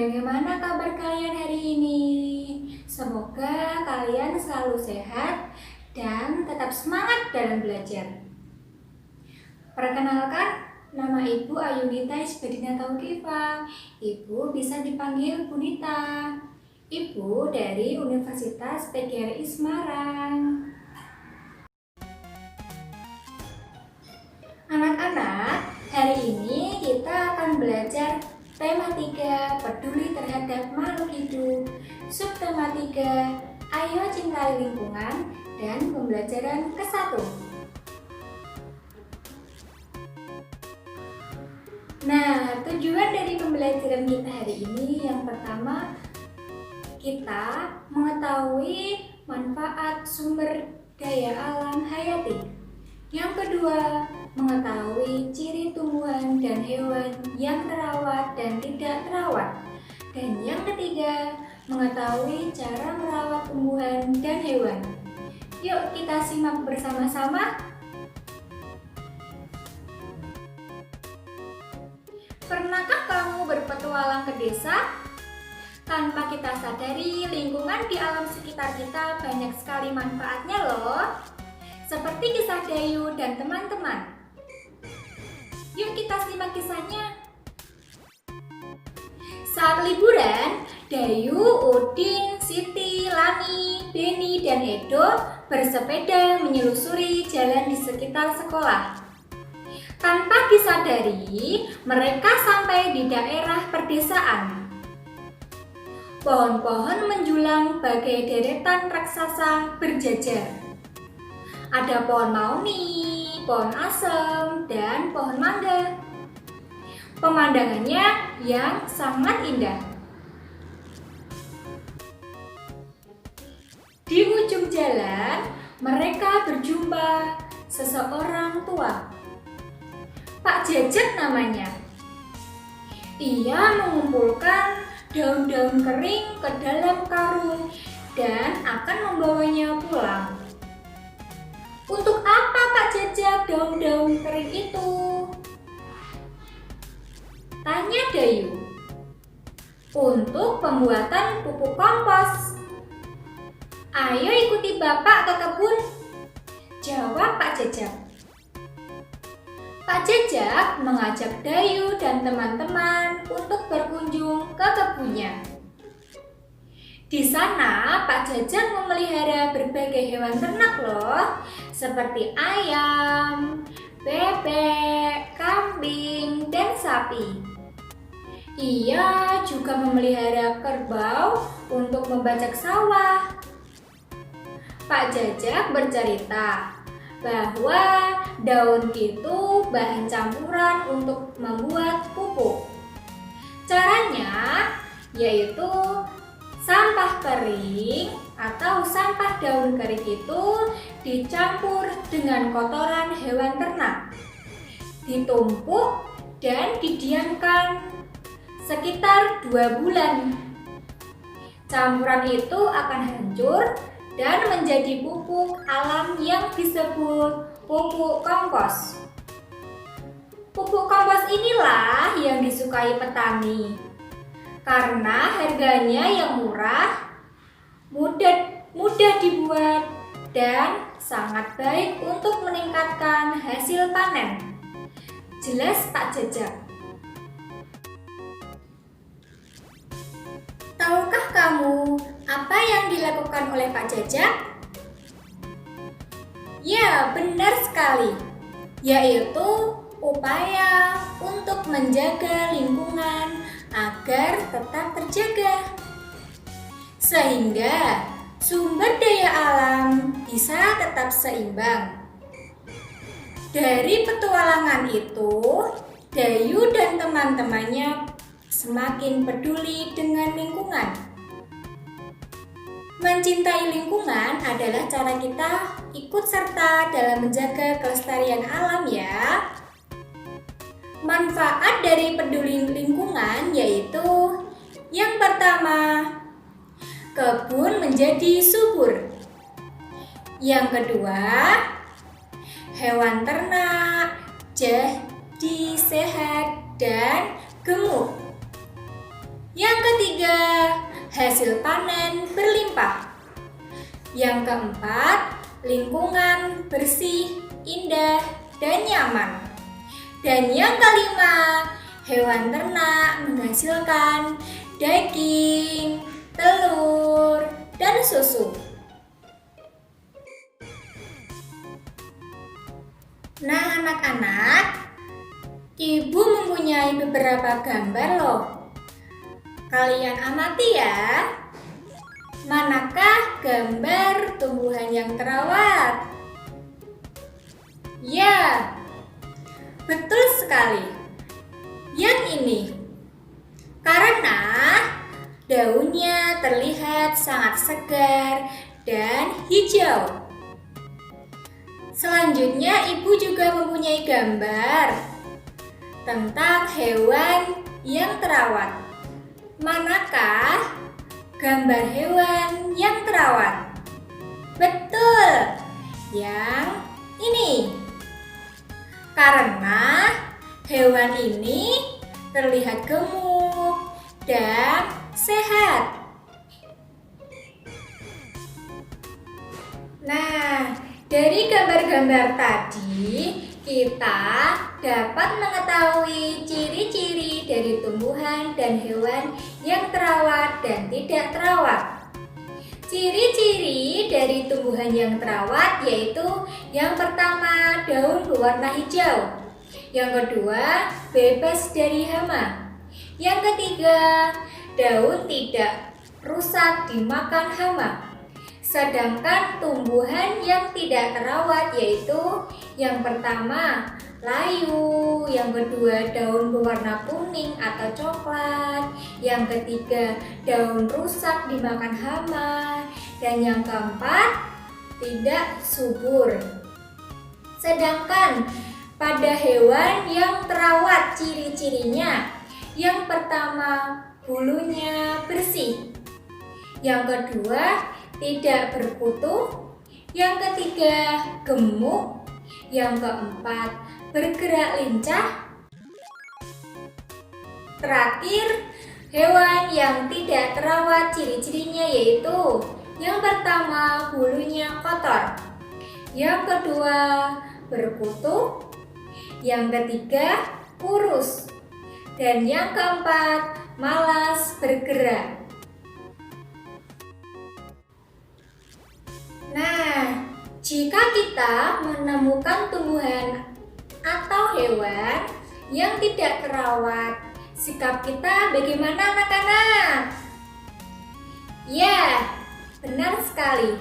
Bagaimana kabar kalian hari ini? Semoga kalian selalu sehat dan tetap semangat dalam belajar. Perkenalkan, nama Ibu Ayunita Isbadina Tauqifah. Ibu bisa dipanggil Bu Nita. Ibu dari Universitas PGRI Semarang. Anak-anak, hari ini kita akan belajar tema 3, peduli terhadap makhluk hidup. Subtema 3, ayo cintai lingkungan, dan pembelajaran ke-1. Nah, tujuan dari pembelajaran kita hari ini yang pertama, kita mengetahui manfaat sumber daya alam hayati. Yang kedua, mengetahui ciri tumbuhan dan hewan yang terawat dan tidak terawat. Dan yang ketiga, mengetahui cara merawat tumbuhan dan hewan. Yuk kita simak bersama-sama. Pernahkah kamu berpetualang ke desa? Tanpa kita sadari, lingkungan di alam sekitar kita banyak sekali manfaatnya loh. Seperti kisah Dayu dan teman-teman. Yuk kita simak kisahnya. Saat liburan, Dayu, Udin, Siti, Lani, Beni, dan Edo bersepeda menyelusuri jalan di sekitar sekolah. Tanpa disadari, mereka sampai di daerah perdesaan. Pohon-pohon menjulang bagai deretan raksasa berjajar. Ada pohon mauni, pohon asem, dan pohon mangga. Pemandangannya yang sangat indah. Di ujung jalan, mereka berjumpa seseorang tua. Pak Jajak namanya. Ia mengumpulkan daun-daun kering ke dalam karung dan akan membawanya pulang. Untuk apa Pak Jajak daun-daun kering itu? Tanya Dayu. Untuk pembuatan pupuk kompos. Ayo ikuti Bapak ke kebun, jawab Pak Jajak. Pak Jajak mengajak Dayu dan teman-teman untuk berkunjung ke kebunnya. Di sana, Pak Jajak memelihara berbagai hewan ternak loh, seperti ayam, bebek, kambing, dan sapi. Ia juga memelihara kerbau untuk membajak sawah. Pak Jajak bercerita bahwa daun itu bahan campuran untuk membuat pupuk. Caranya yaitu sampah kering atau sampah daun kering itu dicampur dengan kotoran hewan ternak, ditumpuk dan didiamkan sekitar 2 bulan. Campuran itu akan hancur dan menjadi pupuk alam yang disebut pupuk kompos. Pupuk kompos inilah yang disukai petani karena harganya yang murah, mudah dibuat, dan sangat baik untuk meningkatkan hasil panen. Jelas Pak Jajak. Tahukah kamu apa yang dilakukan oleh Pak Jajak? Ya, benar sekali, yaitu upaya untuk menjaga lingkungan agar tetap terjaga, sehingga sumber daya alam bisa tetap seimbang. Dari petualangan itu, Dayu dan teman-temannya semakin peduli dengan lingkungan. Mencintai lingkungan adalah cara kita ikut serta dalam menjaga kelestarian alam ya. Manfaat dari peduli lingkungan yaitu yang pertama, kebun menjadi subur. Yang kedua, hewan ternak jadi sehat dan gemuk. Yang ketiga, hasil panen berlimpah. Yang keempat, lingkungan bersih, indah, dan nyaman. Dan yang kelima, hewan ternak menghasilkan daging, telur, dan susu. Nah, anak-anak, Ibu mempunyai beberapa gambar loh. Kalian amati ya. Manakah gambar tumbuhan yang terawat? Ya, betul sekali. Yang ini. Karena daunnya terlihat sangat segar dan hijau. Selanjutnya, Ibu juga mempunyai gambar tentang hewan yang terawat. Manakah gambar hewan yang terawat? Betul, yang ini. Karena hewan ini terlihat gemuk dan sehat. Nah, dari gambar-gambar tadi, kita dapat mengetahui ciri-ciri dari tumbuhan dan hewan yang terawat dan tidak terawat. Ciri-ciri dari tumbuhan yang terawat yaitu yang pertama, daun berwarna hijau. Yang kedua, bebas dari hama. Yang ketiga, daun tidak rusak dimakan hama. Sedangkan tumbuhan yang tidak terawat yaitu yang pertama, layu, yang kedua daun berwarna kuning atau coklat, yang ketiga daun rusak dimakan hama, dan yang keempat tidak subur. Sedangkan pada hewan yang terawat ciri-cirinya, yang pertama bulunya bersih, yang kedua tidak berkutu, yang ketiga gemuk, yang keempat bergerak lincah. Terakhir, hewan yang tidak terawat ciri-cirinya yaitu yang pertama bulunya kotor, yang kedua berkutu, yang ketiga kurus, dan yang keempat malas bergerak. Nah, jika kita menemukan tumbuhan atau hewan yang tidak terawat, sikap kita bagaimana anak-anak? Ya, benar sekali.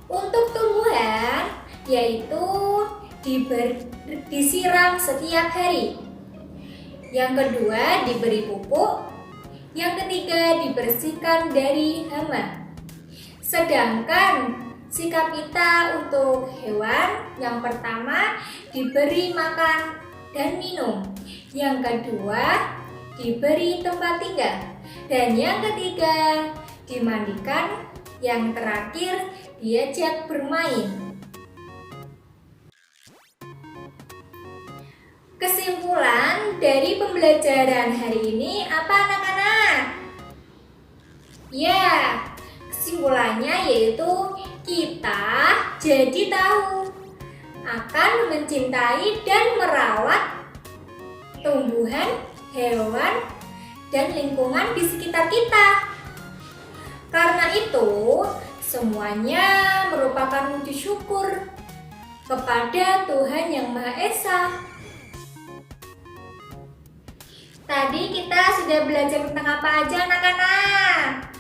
Untuk tumbuhan, yaitu disiram setiap hari. Yang kedua, diberi pupuk. Yang ketiga, dibersihkan dari hama. Sedangkan sikap kita untuk hewan, yang pertama diberi makan dan minum, yang kedua diberi tempat tinggal, dan yang ketiga dimandikan, yang terakhir diajak bermain. Kesimpulan dari pembelajaran hari ini apa anak-anak? Ya, kesimpulannya yaitu kita jadi tahu akan mencintai dan merawat tumbuhan, hewan, dan lingkungan di sekitar kita. Karena itu, semuanya merupakan wujud syukur kepada Tuhan Yang Maha Esa. Tadi kita sudah belajar tentang apa aja anak-anak?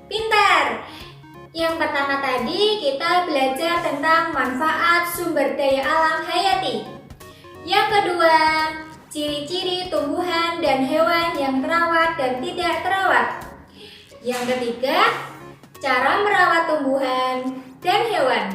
Pintar! Yang pertama tadi kita belajar tentang manfaat sumber daya alam hayati. Yang kedua, ciri-ciri tumbuhan dan hewan yang terawat dan tidak terawat. Yang ketiga, cara merawat tumbuhan dan hewan.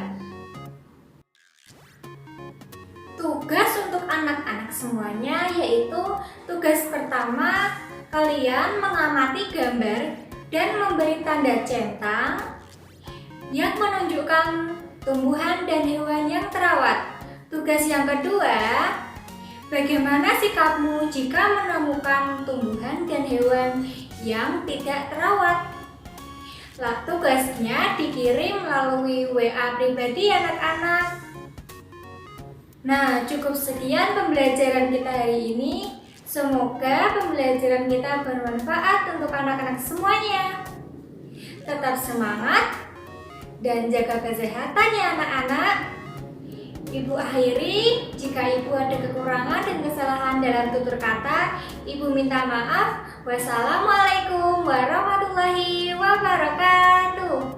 Tugas untuk anak-anak semuanya yaitu tugas pertama, kalian mengamati gambar dan memberi tanda centang yang menunjukkan tumbuhan dan hewan yang terawat. Tugas yang kedua, bagaimana sikapmu jika menemukan tumbuhan dan hewan yang tidak terawat. Tugasnya dikirim melalui WA pribadi anak-anak. Nah, cukup sekian pembelajaran kita hari ini. Semoga pembelajaran kita bermanfaat untuk anak-anak semuanya. Tetap semangat dan jaga kesehatan ya anak-anak. Ibu akhiri, jika Ibu ada kekurangan dan kesalahan dalam tutur kata, Ibu minta maaf. Wassalamualaikum warahmatullahi wabarakatuh.